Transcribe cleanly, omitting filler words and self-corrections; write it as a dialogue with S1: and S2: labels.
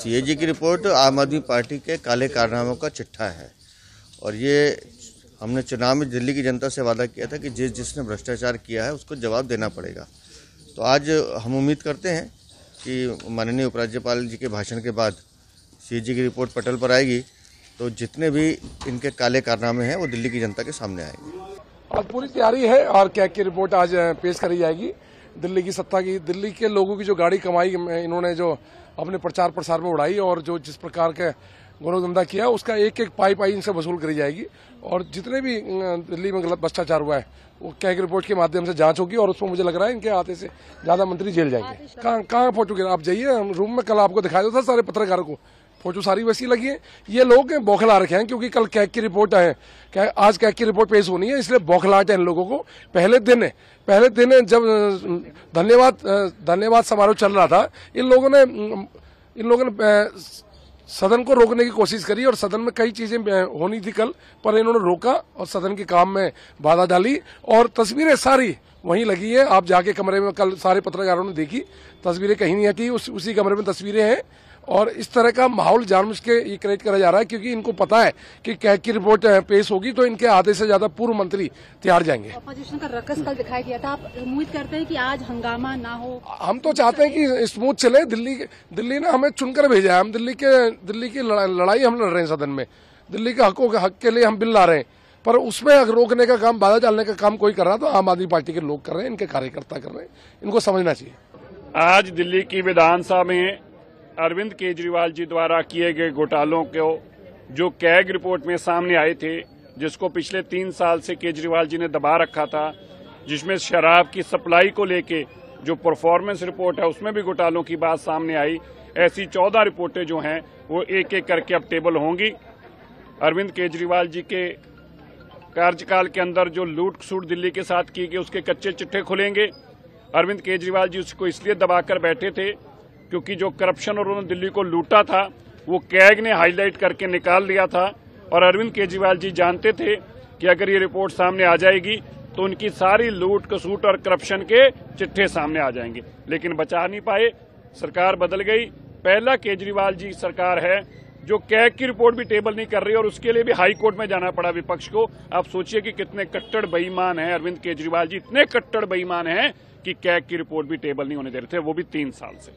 S1: CAG की report आम आदमी पार्टी के काले कारनामों का चिट्ठा है और ये हमने चुनाव में दिल्ली की जनता से वादा किया था कि जिसने भ्रष्टाचार किया है उसको जवाब देना पड़ेगा। तो आज हम उम्मीद करते हैं कि माननीय उपराज्यपाल जी के भाषण के बाद सीएजी की रिपोर्ट पटल पर आएगी तो जितने भी इनके काले कारनामे हैं वो दिल्ली की जनता के सामने आएंगे।
S2: आज पूरी तैयारी है और कैग की रिपोर्ट आज पेश करी जाएगी। दिल्ली की सत्ता की, दिल्ली के लोगों की जो गाड़ी कमाई इन्होंने जो अपने प्रचार प्रसार में उड़ाई और जो जिस प्रकार के गोरखधंधा किया उसका एक एक पाई इनसे वसूल करी जाएगी और जितने भी दिल्ली में गलत भ्रष्टाचार हुआ है वो कैग रिपोर्ट के माध्यम से जांच होगी और उसमें मुझे लग रहा है इनके आते से ज्यादा मंत्री जेल जाएंगे। कहाँ फोटो गिरा? आप जाइए रूम में, कल आपको दिखाया था सारे पत्रकारों को, फोटो सारी वैसी लगी है। ये लोग बौखला रखे हैं क्योंकि कल कैग की रिपोर्ट है, आज कैग की रिपोर्ट पेश होनी है, इसलिए बौखलाहट है इन लोगों को। पहले दिन जब धन्यवाद समारोह चल रहा था इन लोगों ने सदन को रोकने की कोशिश करी और सदन में कई चीजें होनी थी कल, पर इन्होंने रोका और सदन के काम में बाधा डाली और तस्वीरें सारी वहीं लगी है। आप जाके कमरे में, कल सारे पत्रकारों ने देखी, तस्वीरें कहीं नहीं हटी, उसी कमरे में तस्वीरें हैं और इस तरह का माहौल जानबूझ के ये क्रिएट करा जा रहा है क्योंकि इनको पता है कि कैग की रिपोर्ट पेश होगी तो इनके आधे से ज्यादा पूर्व मंत्री तैयार जाएंगे।
S3: अपोजिशन का रकस कल दिखाई दिया था, आप उम्मीद करते हैं कि आज हंगामा ना हो?
S2: हम तो चाहते हैं कि स्मूथ चले। दिल्ली ने हमें चुनकर भेजा है, हम दिल्ली की लड़ाई हम लड़ रहे हैं सदन में, दिल्ली के हक के लिए हम बिल ला रहे हैं, पर उसमें रोकने का काम, बाधा डालने का काम कोई कर रहा तो आम आदमी पार्टी के लोग कर रहे हैं, इनके कार्यकर्ता कर रहे हैं, इनको समझना चाहिए।
S4: आज दिल्ली की विधानसभा में अरविंद केजरीवाल जी द्वारा किए गए घोटालों को जो कैग रिपोर्ट में सामने आए थे, जिसको पिछले 3 साल से केजरीवाल जी ने दबा रखा था, जिसमें शराब की सप्लाई को लेके जो परफॉर्मेंस रिपोर्ट है उसमें भी घोटालों की बात सामने आई, ऐसी 14 रिपोर्टें जो हैं वो एक एक करके अब टेबल होंगी। अरविंद केजरीवाल जी के कार्यकाल के अंदर जो लूट सूट दिल्ली के साथ की गई उसके कच्चे चिट्ठे खुलेंगे। अरविंद केजरीवाल जी उसको इसलिए दबाकर बैठे थे क्योंकि जो करप्शन और उन्होंने दिल्ली को लूटा था वो कैग ने हाईलाइट करके निकाल लिया था और अरविंद केजरीवाल जी जानते थे कि अगर ये रिपोर्ट सामने आ जाएगी तो उनकी सारी लूट कसूट और करप्शन के चिट्ठे सामने आ जाएंगे, लेकिन बचा नहीं पाए। सरकार बदल गई, पहला केजरीवाल जी सरकार है जो कैग की रिपोर्ट भी टेबल नहीं कर रही और उसके लिए भी हाई कोर्ट में जाना पड़ा विपक्ष को। आप सोचिए कि कितने कट्टर बेईमान हैं अरविंद केजरीवाल जी, इतने कट्टर बेईमान हैं कि कैग की रिपोर्ट भी टेबल नहीं होने दे रहे थे, वो भी 3 साल से।